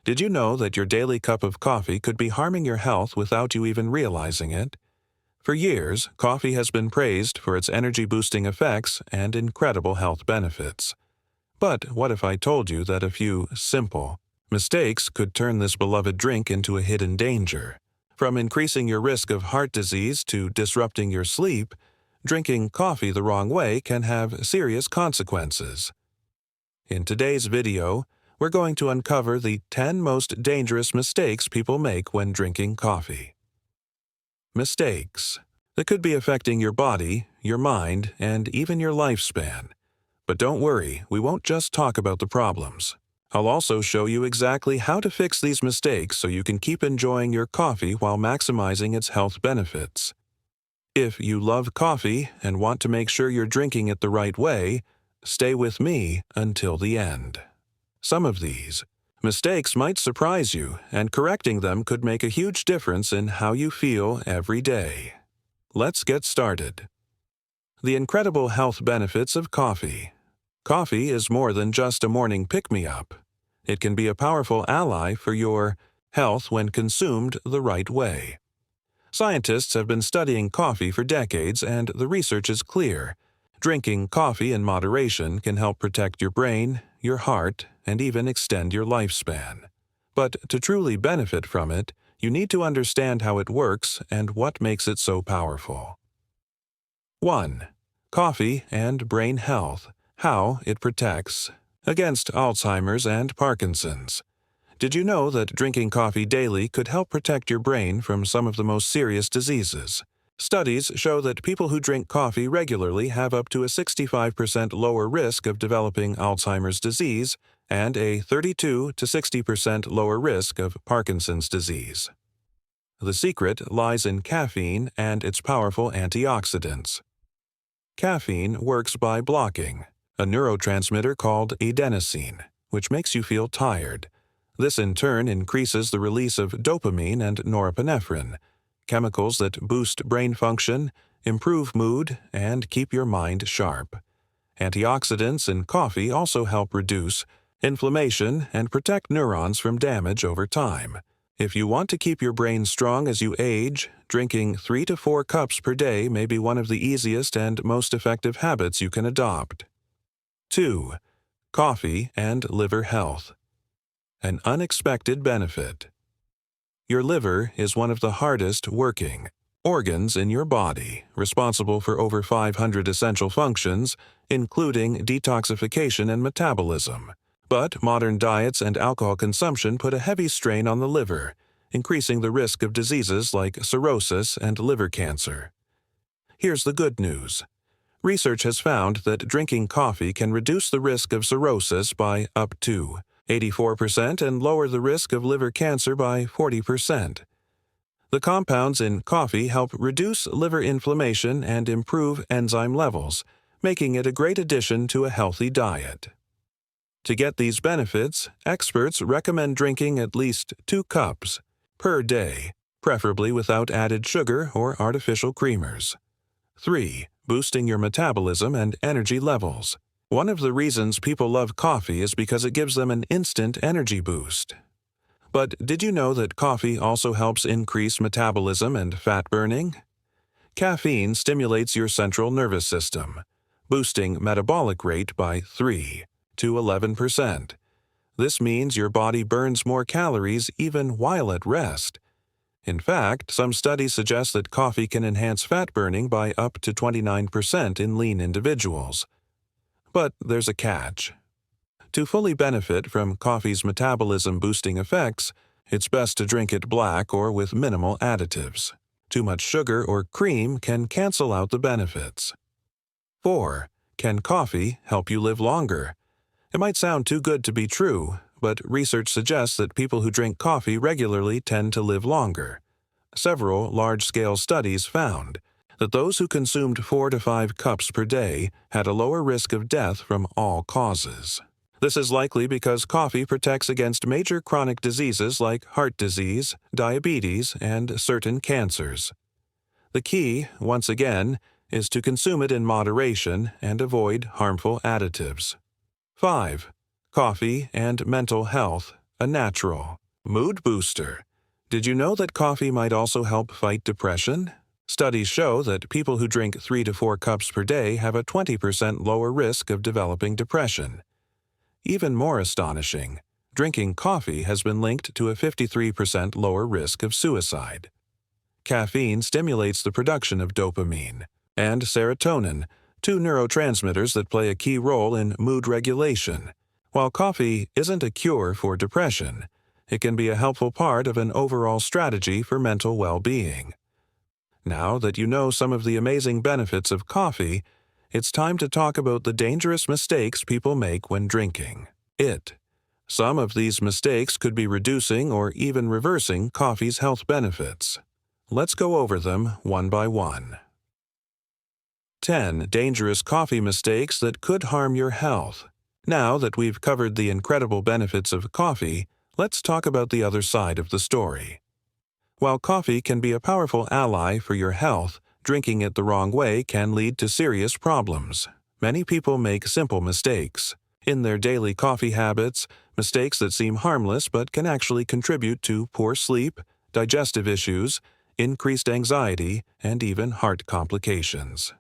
Did you know that your daily cup of coffee could be harming your health without you even realizing it? For years, coffee has been praised for its energy-boosting effects and incredible health benefits. But what if I told you that a few simple mistakes could turn this beloved drink into a hidden danger? From increasing your risk of heart disease to disrupting your sleep, drinking coffee the wrong way can have serious consequences. In today's video, we're going to uncover the 10 most dangerous mistakes people make when drinking coffee. Mistakes that could be affecting your body, your mind, and even your lifespan. But don't worry, we won't just talk about the problems. I'll also show you exactly how to fix these mistakes so you can keep enjoying your coffee while maximizing its health benefits. If you love coffee and want to make sure you're drinking it the right way, stay with me until the end. Some of these mistakes might surprise you, and correcting them could make a huge difference in how you feel every day. Let's get started. The incredible health benefits of coffee. Coffee is more than just a morning pick-me-up. It can be a powerful ally for your health when consumed the right way. Scientists have been studying coffee for decades, and the research is clear. Drinking coffee in moderation can help protect your brain, your heart, and even extend your lifespan. But to truly benefit from it, you need to understand how it works and what makes it so powerful. 1. Coffee and brain health. How it protects against Alzheimer's and Parkinson's. Did you know that drinking coffee daily could help protect your brain from some of the most serious diseases? Studies show that people who drink coffee regularly have up to a 65% lower risk of developing Alzheimer's disease and a 32 to 60% lower risk of Parkinson's disease. The secret lies in caffeine and its powerful antioxidants. Caffeine works by blocking a neurotransmitter called adenosine, which makes you feel tired. This in turn increases the release of dopamine and norepinephrine, chemicals that boost brain function, improve mood, and keep your mind sharp. Antioxidants in coffee also help reduce inflammation and protect neurons from damage over time. If you want to keep your brain strong as you age, drinking 3 to 4 cups per day may be one of the easiest and most effective habits you can adopt. 2. Coffee and liver health. An unexpected benefit. Your liver is one of the hardest working organs in your body, responsible for over 500 essential functions, including detoxification and metabolism. But modern diets and alcohol consumption put a heavy strain on the liver, increasing the risk of diseases like cirrhosis and liver cancer. Here's the good news. Research has found that drinking coffee can reduce the risk of cirrhosis by up to 84% and lower the risk of liver cancer by 40%. The compounds in coffee help reduce liver inflammation and improve enzyme levels, making it a great addition to a healthy diet. To get these benefits, experts recommend drinking at least 2 cups per day, preferably without added sugar or artificial creamers. 3. Boosting your metabolism and energy levels. One of the reasons people love coffee is because it gives them an instant energy boost. But did you know that coffee also helps increase metabolism and fat burning? Caffeine stimulates your central nervous system, boosting metabolic rate by 3 to 11%. This means your body burns more calories even while at rest. In fact, some studies suggest that coffee can enhance fat burning by up to 29% in lean individuals. But there's a catch. To fully benefit from coffee's metabolism-boosting effects, it's best to drink it black or with minimal additives. Too much sugar or cream can cancel out the benefits. 4. Can coffee help you live longer? It might sound too good to be true, but research suggests that people who drink coffee regularly tend to live longer. Several large-scale studies found that those who consumed 4 to 5 cups per day had a lower risk of death from all causes. This is likely because coffee protects against major chronic diseases like heart disease, diabetes, and certain cancers. The key, once again, is to consume it in moderation and avoid harmful additives. 5. Coffee and mental health. a natural mood booster. Did you know that coffee might also help fight depression? Studies show that people who drink 3 to 4 cups per day have a 20% lower risk of developing depression. Even more astonishing, drinking coffee has been linked to a 53% lower risk of suicide. Caffeine stimulates the production of dopamine and serotonin, two neurotransmitters that play a key role in mood regulation. While coffee isn't a cure for depression, it can be a helpful part of an overall strategy for mental well-being. Now that you know some of the amazing benefits of coffee, it's time to talk about the dangerous mistakes people make when drinking it. Some of these mistakes could be reducing or even reversing coffee's health benefits. Let's go over them one by one. 10 dangerous coffee mistakes that could harm your health. Now that we've covered the incredible benefits of coffee, let's talk about the other side of the story. While coffee can be a powerful ally for your health, drinking it the wrong way can lead to serious problems. Many people make simple mistakes in their daily coffee habits, mistakes that seem harmless but can actually contribute to poor sleep, digestive issues, increased anxiety, and even heart complications.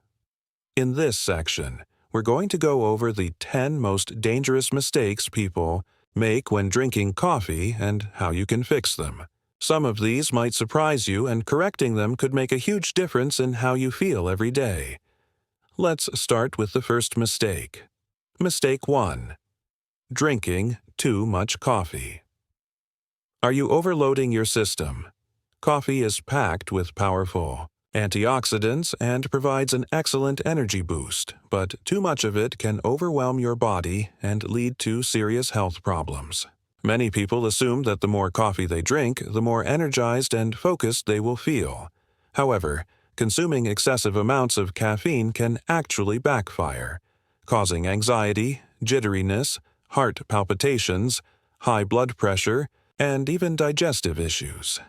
In this section, we're going to go over the 10 most dangerous mistakes people make when drinking coffee and how you can fix them. Some of these might surprise you, and correcting them could make a huge difference in how you feel every day. Let's start with the first mistake. Mistake 1. Drinking too much coffee. Are you overloading your system? Coffee is packed with powerful antioxidants and provides an excellent energy boost, but too much of it can overwhelm your body and lead to serious health problems. Many people assume that the more coffee they drink, the more energized and focused they will feel. However, consuming excessive amounts of caffeine can actually backfire, causing anxiety, jitteriness, heart palpitations, high blood pressure, and even digestive issues.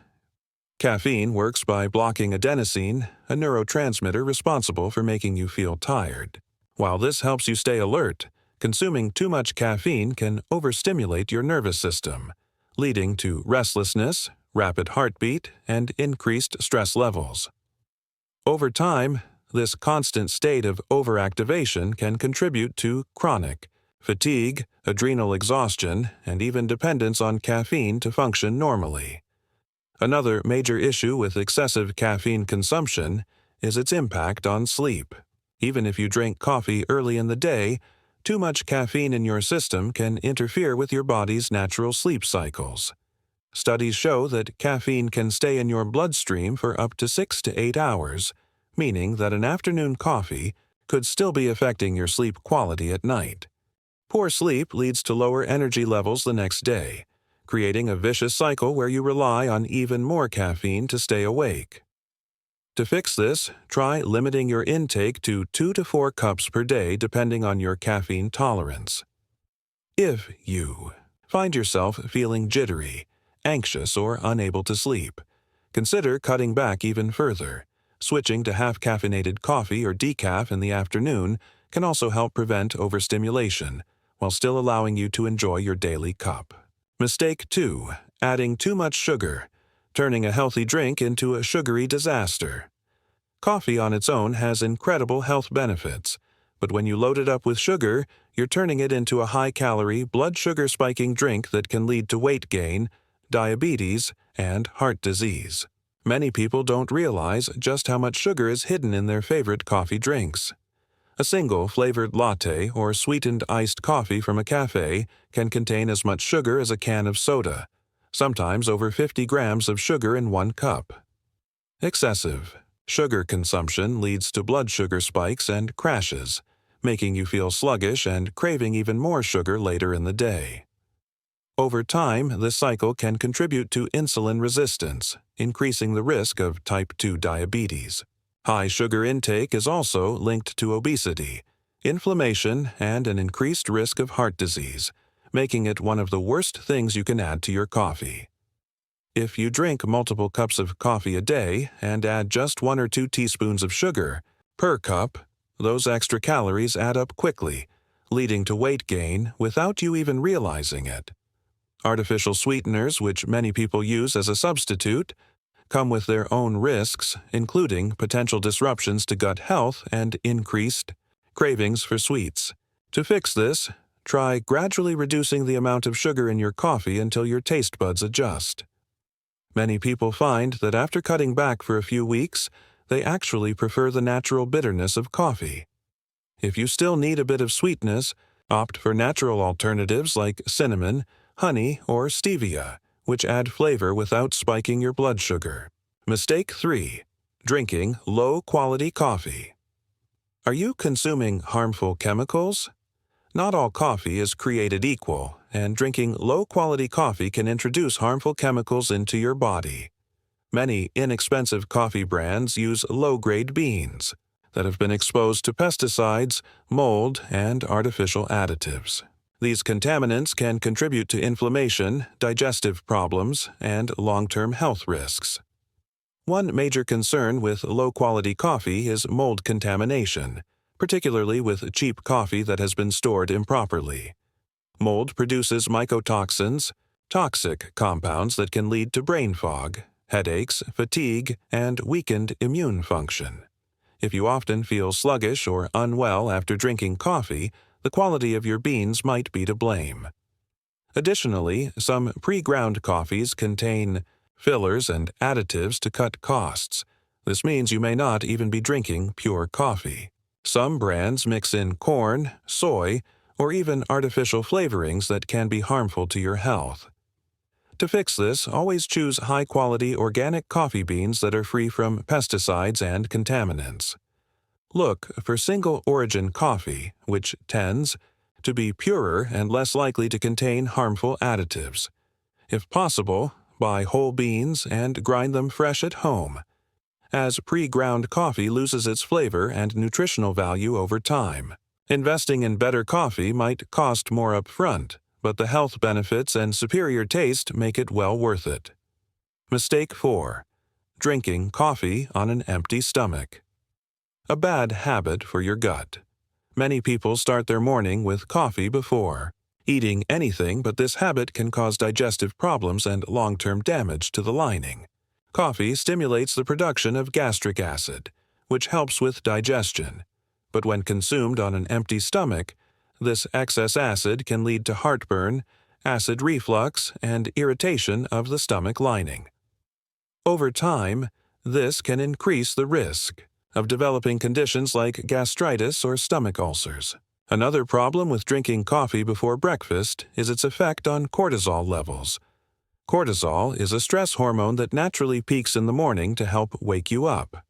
Caffeine works by blocking adenosine, a neurotransmitter responsible for making you feel tired. While this helps you stay alert, consuming too much caffeine can overstimulate your nervous system, leading to restlessness, rapid heartbeat, and increased stress levels. Over time, this constant state of overactivation can contribute to chronic fatigue, adrenal exhaustion, and even dependence on caffeine to function normally. Another major issue with excessive caffeine consumption is its impact on sleep. Even if you drink coffee early in the day, too much caffeine in your system can interfere with your body's natural sleep cycles. Studies show that caffeine can stay in your bloodstream for up to 6 to 8 hours, meaning that an afternoon coffee could still be affecting your sleep quality at night. Poor sleep leads to lower energy levels the next day, creating a vicious cycle where you rely on even more caffeine to stay awake. To fix this, try limiting your intake to 2 to 4 cups per day depending on your caffeine tolerance. If you find yourself feeling jittery, anxious, or unable to sleep, consider cutting back even further. Switching to half-caffeinated coffee or decaf in the afternoon can also help prevent overstimulation, while still allowing you to enjoy your daily cup. Mistake 2. Adding too much sugar, turning a healthy drink into a sugary disaster. Coffee on its own has incredible health benefits, but when you load it up with sugar, you're turning it into a high-calorie, blood sugar-spiking drink that can lead to weight gain, diabetes, and heart disease. Many people don't realize just how much sugar is hidden in their favorite coffee drinks. A single flavored latte or sweetened iced coffee from a cafe can contain as much sugar as a can of soda, sometimes over 50 grams of sugar in one cup. Excessive sugar consumption leads to blood sugar spikes and crashes, making you feel sluggish and craving even more sugar later in the day. Over time, this cycle can contribute to insulin resistance, increasing the risk of type 2 diabetes. High sugar intake is also linked to obesity, inflammation, and an increased risk of heart disease, making it one of the worst things you can add to your coffee. If you drink multiple cups of coffee a day and add just 1 or 2 teaspoons of sugar per cup, those extra calories add up quickly, leading to weight gain without you even realizing it. Artificial sweeteners, which many people use as a substitute, come with their own risks, including potential disruptions to gut health and increased cravings for sweets. To fix this, try gradually reducing the amount of sugar in your coffee until your taste buds adjust. Many people find that after cutting back for a few weeks, they actually prefer the natural bitterness of coffee. If you still need a bit of sweetness, opt for natural alternatives like cinnamon, honey, or stevia, which add flavor without spiking your blood sugar. Mistake 3. Drinking low-quality coffee. Are you consuming harmful chemicals? Not all coffee is created equal, and drinking low-quality coffee can introduce harmful chemicals into your body. Many inexpensive coffee brands use low-grade beans that have been exposed to pesticides, mold, and artificial additives. These contaminants can contribute to inflammation, digestive problems, and long-term health risks. One major concern with low-quality coffee is mold contamination, particularly with cheap coffee that has been stored improperly. Mold produces mycotoxins, toxic compounds that can lead to brain fog, headaches, fatigue, and weakened immune function. If you often feel sluggish or unwell after drinking coffee, the quality of your beans might be to blame. Additionally, some pre-ground coffees contain fillers and additives to cut costs. This means you may not even be drinking pure coffee. Some brands mix in corn, soy, or even artificial flavorings that can be harmful to your health. To fix this, always choose high-quality organic coffee beans that are free from pesticides and contaminants. Look for single-origin coffee, which tends to be purer and less likely to contain harmful additives. If possible, buy whole beans and grind them fresh at home, as pre-ground coffee loses its flavor and nutritional value over time. Investing in better coffee might cost more upfront, but the health benefits and superior taste make it well worth it. Mistake 4. Drinking coffee on an empty stomach. A bad habit for your gut. Many people start their morning with coffee before eating anything, but this habit can cause digestive problems and long-term damage to the lining. Coffee stimulates the production of gastric acid, which helps with digestion. But when consumed on an empty stomach, this excess acid can lead to heartburn, acid reflux, and irritation of the stomach lining. Over time, this can increase the risk of developing conditions like gastritis or stomach ulcers. Another problem with drinking coffee before breakfast is its effect on cortisol levels. Cortisol is a stress hormone that naturally peaks in the morning to help wake you up.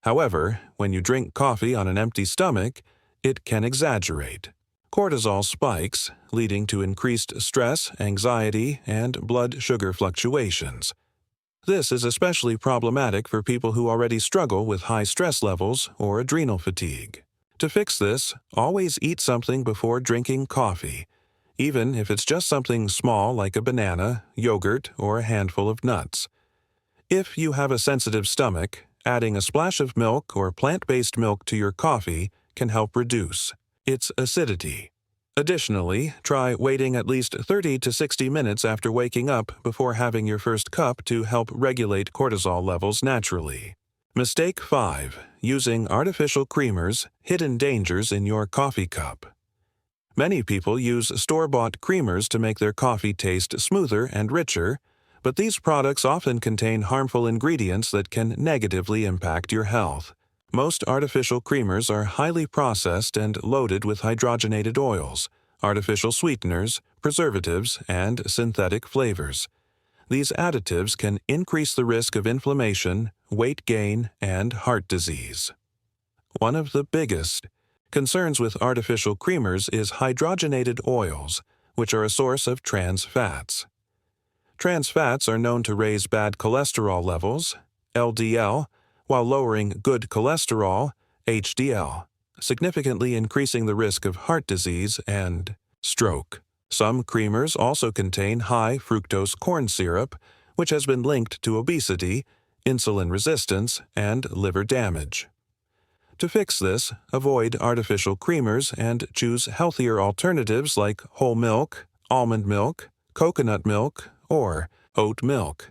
However, when you drink coffee on an empty stomach, it can exaggerate. Cortisol spikes, leading to increased stress, anxiety, and blood sugar fluctuations. This is especially problematic for people who already struggle with high stress levels or adrenal fatigue. To fix this, always eat something before drinking coffee, even if it's just something small like a banana, yogurt, or a handful of nuts. If you have a sensitive stomach, adding a splash of milk or plant-based milk to your coffee can help reduce its acidity. Additionally, try waiting at least 30 to 60 minutes after waking up before having your first cup to help regulate cortisol levels naturally. Mistake 5. Using artificial creamers, hidden dangers in your coffee cup. Many people use store-bought creamers to make their coffee taste smoother and richer, but these products often contain harmful ingredients that can negatively impact your health. Most artificial creamers are highly processed and loaded with hydrogenated oils, artificial sweeteners, preservatives, and synthetic flavors. These additives can increase the risk of inflammation, weight gain, and heart disease. One of the biggest concerns with artificial creamers is hydrogenated oils, which are a source of trans fats. Trans fats are known to raise bad cholesterol levels, LDL, while lowering good cholesterol, HDL, significantly increasing the risk of heart disease and stroke. Some creamers also contain high fructose corn syrup, which has been linked to obesity, insulin resistance, and liver damage. To fix this, avoid artificial creamers and choose healthier alternatives like whole milk, almond milk, coconut milk, or oat milk.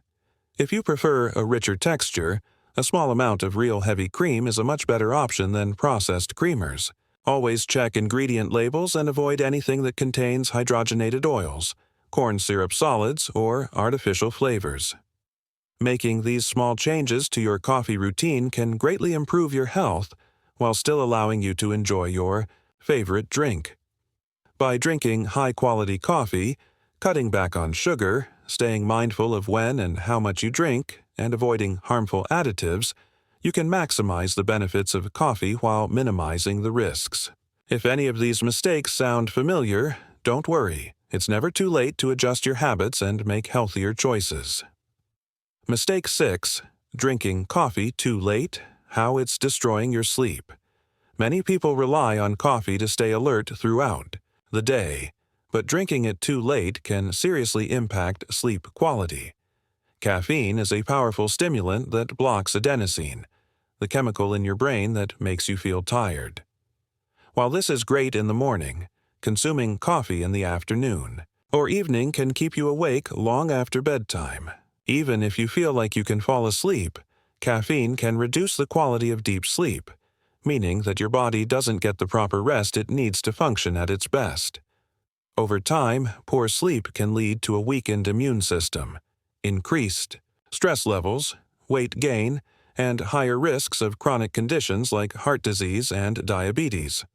If you prefer a richer texture, a small amount of real heavy cream is a much better option than processed creamers. Always check ingredient labels and avoid anything that contains hydrogenated oils, corn syrup solids, or artificial flavors. Making these small changes to your coffee routine can greatly improve your health while still allowing you to enjoy your favorite drink. By drinking high-quality coffee, cutting back on sugar, staying mindful of when and how much you drink, and avoiding harmful additives, you can maximize the benefits of coffee while minimizing the risks. If any of these mistakes sound familiar, don't worry. It's never too late to adjust your habits and make healthier choices. Mistake 6. Drinking coffee too late, how it's destroying your sleep. Many people rely on coffee to stay alert throughout the day, but drinking it too late can seriously impact sleep quality. Caffeine is a powerful stimulant that blocks adenosine, the chemical in your brain that makes you feel tired. While this is great in the morning, consuming coffee in the afternoon or evening can keep you awake long after bedtime. Even if you feel like you can fall asleep, caffeine can reduce the quality of deep sleep, meaning that your body doesn't get the proper rest it needs to function at its best. Over time, poor sleep can lead to a weakened immune system, increased stress levels, weight gain, and higher risks of chronic conditions like heart disease and diabetes.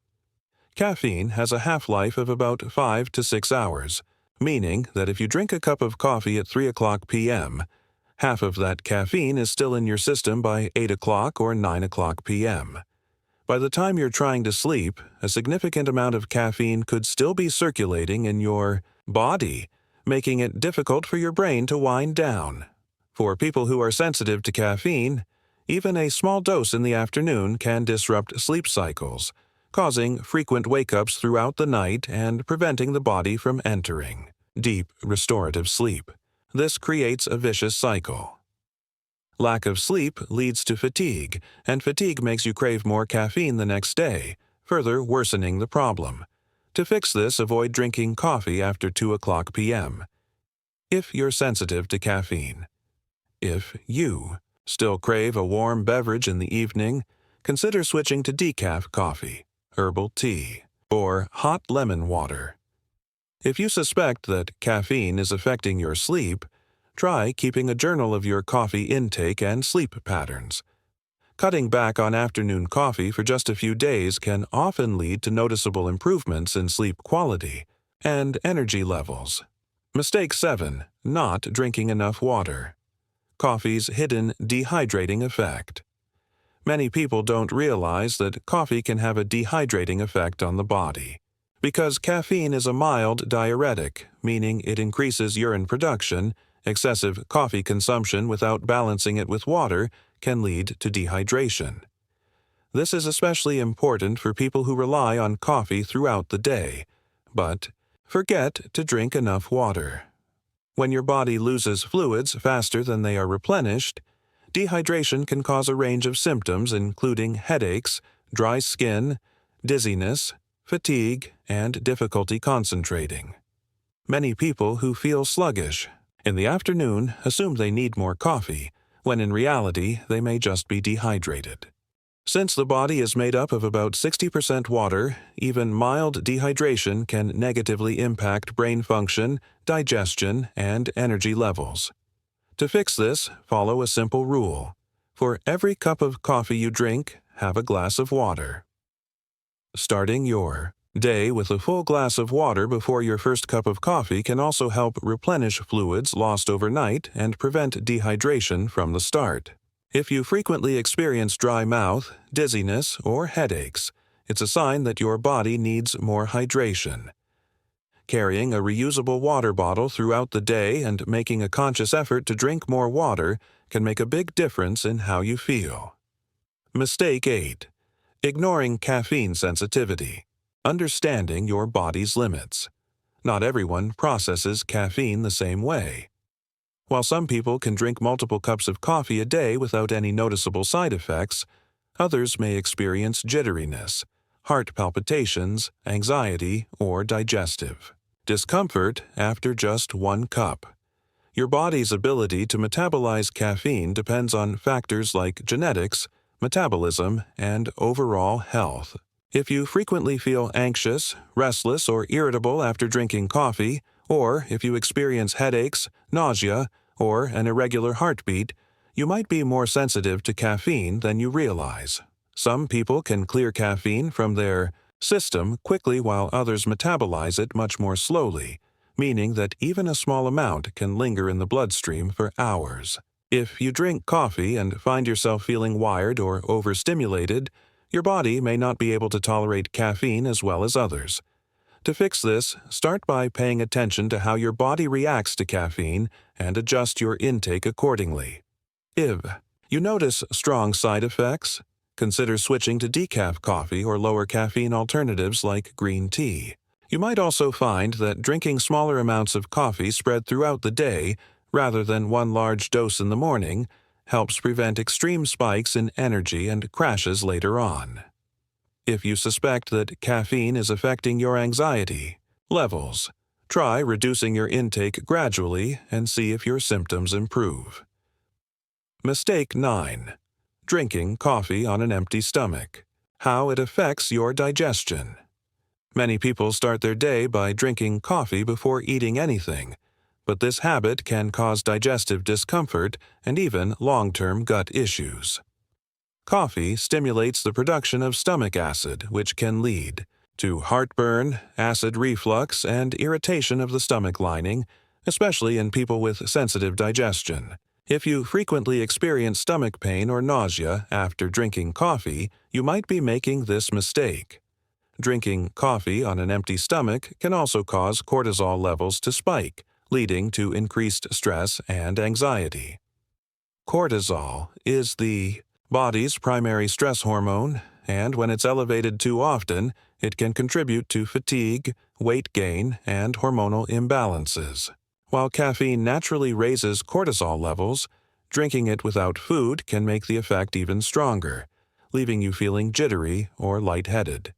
Caffeine has a half-life of about 5 to 6 hours, meaning that if you drink a cup of coffee at 3 o'clock p.m., half of that caffeine is still in your system by 8 o'clock or 9 o'clock p.m. By the time you're trying to sleep, a significant amount of caffeine could still be circulating in your body, making it difficult for your brain to wind down. For people who are sensitive to caffeine, even a small dose in the afternoon can disrupt sleep cycles, causing frequent wake-ups throughout the night and preventing the body from entering deep, restorative sleep. This creates a vicious cycle. Lack of sleep leads to fatigue, and fatigue makes you crave more caffeine the next day, further worsening the problem. To fix this, avoid drinking coffee after 2 o'clock p.m. if you're sensitive to caffeine. If you still crave a warm beverage in the evening, consider switching to decaf coffee, herbal tea, or hot lemon water. If you suspect that caffeine is affecting your sleep, try keeping a journal of your coffee intake and sleep patterns. Cutting back on afternoon coffee for just a few days can often lead to noticeable improvements in sleep quality and energy levels. Mistake 7. Not drinking enough water. Coffee's hidden dehydrating effect. Many people don't realize that coffee can have a dehydrating effect on the body. Because caffeine is a mild diuretic, meaning it increases urine production, excessive coffee consumption without balancing it with water can lead to dehydration. This is especially important for people who rely on coffee throughout the day, but forget to drink enough water. When your body loses fluids faster than they are replenished, dehydration can cause a range of symptoms including headaches, dry skin, dizziness, fatigue, and difficulty concentrating. Many people who feel sluggish in the afternoon assume they need more coffee, when in reality they may just be dehydrated. Since the body is made up of about 60% water, even mild dehydration can negatively impact brain function, digestion, and energy levels. To fix this, follow a simple rule. For every cup of coffee you drink, have a glass of water. Starting your day with a full glass of water before your first cup of coffee can also help replenish fluids lost overnight and prevent dehydration from the start. If you frequently experience dry mouth, dizziness, or headaches, it's a sign that your body needs more hydration. Carrying a reusable water bottle throughout the day and making a conscious effort to drink more water can make a big difference in how you feel. Mistake 8. Ignoring caffeine sensitivity. Understanding your body's limits. Not everyone processes caffeine the same way. While some people can drink multiple cups of coffee a day without any noticeable side effects, others may experience jitteriness, heart palpitations, anxiety, or digestive Discomfort after just 1 cup. Your body's ability to metabolize caffeine depends on factors like genetics, metabolism, and overall health. If you frequently feel anxious, restless, or irritable after drinking coffee, or if you experience headaches, nausea, or an irregular heartbeat, you might be more sensitive to caffeine than you realize. Some people can clear caffeine from their system quickly while others metabolize it much more slowly, meaning that even a small amount can linger in the bloodstream for hours. If you drink coffee and find yourself feeling wired or overstimulated, your body may not be able to tolerate caffeine as well as others. To fix this, start by paying attention to how your body reacts to caffeine and adjust your intake accordingly. If you notice strong side effects, consider switching to decaf coffee or lower caffeine alternatives like green tea. You might also find that drinking smaller amounts of coffee spread throughout the day, rather than one large dose in the morning, helps prevent extreme spikes in energy and crashes later on. If you suspect that caffeine is affecting your anxiety levels, try reducing your intake gradually and see if your symptoms improve. Mistake 9. Drinking coffee on an empty stomach. How it affects your digestion. Many people start their day by drinking coffee before eating anything, but this habit can cause digestive discomfort and even long-term gut issues. Coffee stimulates the production of stomach acid, which can lead to heartburn, acid reflux, and irritation of the stomach lining, especially in people with sensitive digestion. If you frequently experience stomach pain or nausea after drinking coffee, you might be making this mistake. Drinking coffee on an empty stomach can also cause cortisol levels to spike, leading to increased stress and anxiety. Cortisol is the body's primary stress hormone, and when it's elevated too often, it can contribute to fatigue, weight gain, and hormonal imbalances. While caffeine naturally raises cortisol levels, drinking it without food can make the effect even stronger, leaving you feeling jittery or lightheaded.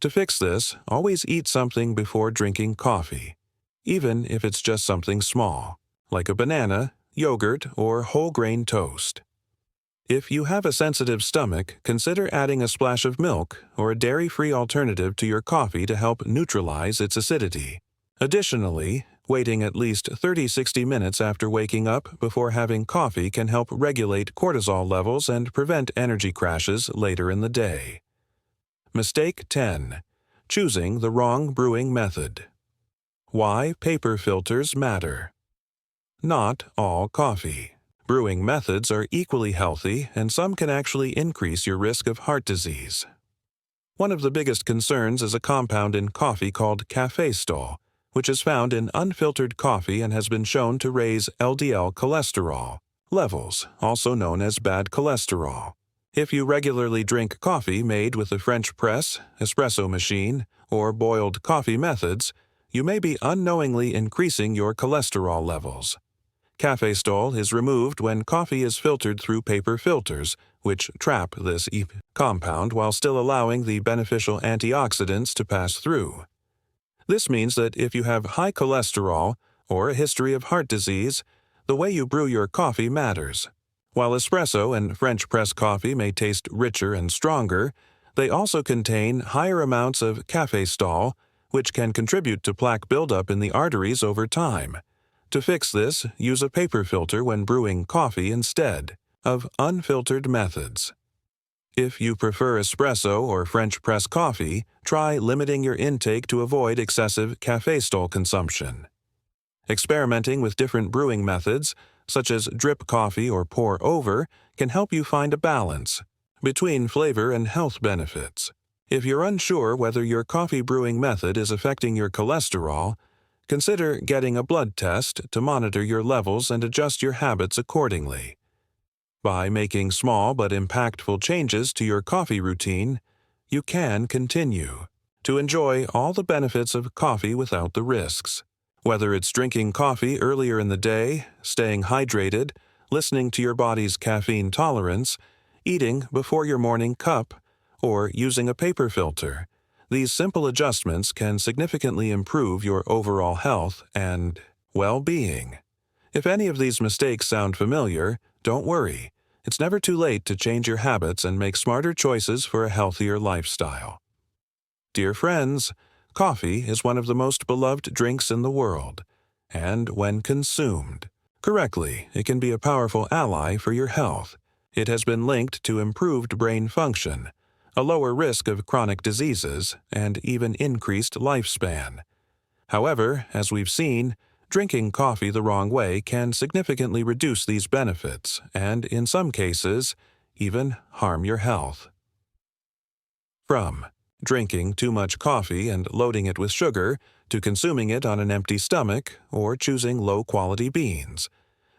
To fix this, always eat something before drinking coffee, even if it's just something small, like a banana, yogurt, or whole grain toast. If you have a sensitive stomach, consider adding a splash of milk or a dairy-free alternative to your coffee to help neutralize its acidity. Additionally, waiting at least 30-60 minutes after waking up before having coffee can help regulate cortisol levels and prevent energy crashes later in the day. Mistake 10. Choosing the wrong brewing method. Why paper filters matter. Not all coffee. Brewing methods are equally healthy, and some can actually increase your risk of heart disease. One of the biggest concerns is a compound in coffee called cafestol, which is found in unfiltered coffee and has been shown to raise LDL cholesterol levels, also known as bad cholesterol. If you regularly drink coffee made with the French press, espresso machine, or boiled coffee methods, you may be unknowingly increasing your cholesterol levels. Cafestol is removed when coffee is filtered through paper filters, which trap this compound while still allowing the beneficial antioxidants to pass through. This means that if you have high cholesterol or a history of heart disease, the way you brew your coffee matters. While espresso and French press coffee may taste richer and stronger, they also contain higher amounts of cafestol, which can contribute to plaque buildup in the arteries over time. To fix this, use a paper filter when brewing coffee instead of unfiltered methods. If you prefer espresso or French press coffee, try limiting your intake to avoid excessive cafestol consumption. Experimenting with different brewing methods, such as drip coffee or pour over, can help you find a balance between flavor and health benefits. If you're unsure whether your coffee brewing method is affecting your cholesterol, consider getting a blood test to monitor your levels and adjust your habits accordingly. By making small but impactful changes to your coffee routine, you can continue to enjoy all the benefits of coffee without the risks. Whether it's drinking coffee earlier in the day, staying hydrated, listening to your body's caffeine tolerance, eating before your morning cup, or using a paper filter, These simple adjustments can significantly improve your overall health and well-being. If any of these mistakes sound familiar, don't worry. It's never too late to change your habits and make smarter choices for a healthier lifestyle. Dear friends, coffee is one of the most beloved drinks in the world, and when consumed correctly, it can be a powerful ally for your health. It has been linked to improved brain function, a lower risk of chronic diseases, and even increased lifespan. However, as we've seen, drinking coffee the wrong way can significantly reduce these benefits and, in some cases, even harm your health. From drinking too much coffee and loading it with sugar to consuming it on an empty stomach or choosing low-quality beans,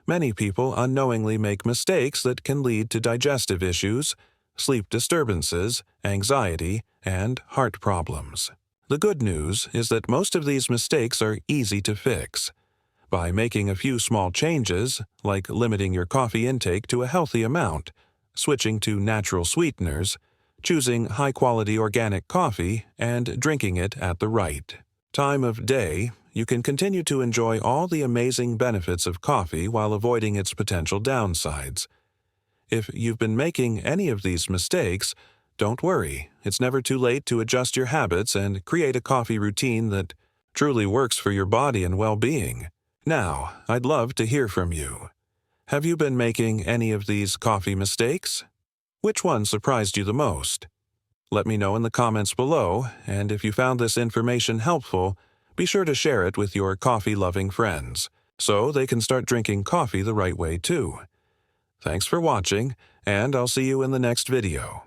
many people unknowingly make mistakes that can lead to digestive issues, sleep disturbances, anxiety, and heart problems. The good news is that most of these mistakes are easy to fix. By making a few small changes, like limiting your coffee intake to a healthy amount, switching to natural sweeteners, choosing high-quality organic coffee, and drinking it at the right time of day, you can continue to enjoy all the amazing benefits of coffee while avoiding its potential downsides. If you've been making any of these mistakes, don't worry. It's never too late to adjust your habits and create a coffee routine that truly works for your body and well-being. Now, I'd love to hear from you. Have you been making any of these coffee mistakes? Which one surprised you the most? Let me know in the comments below, and if you found this information helpful, be sure to share it with your coffee-loving friends, so they can start drinking coffee the right way too. Thanks for watching, and I'll see you in the next video.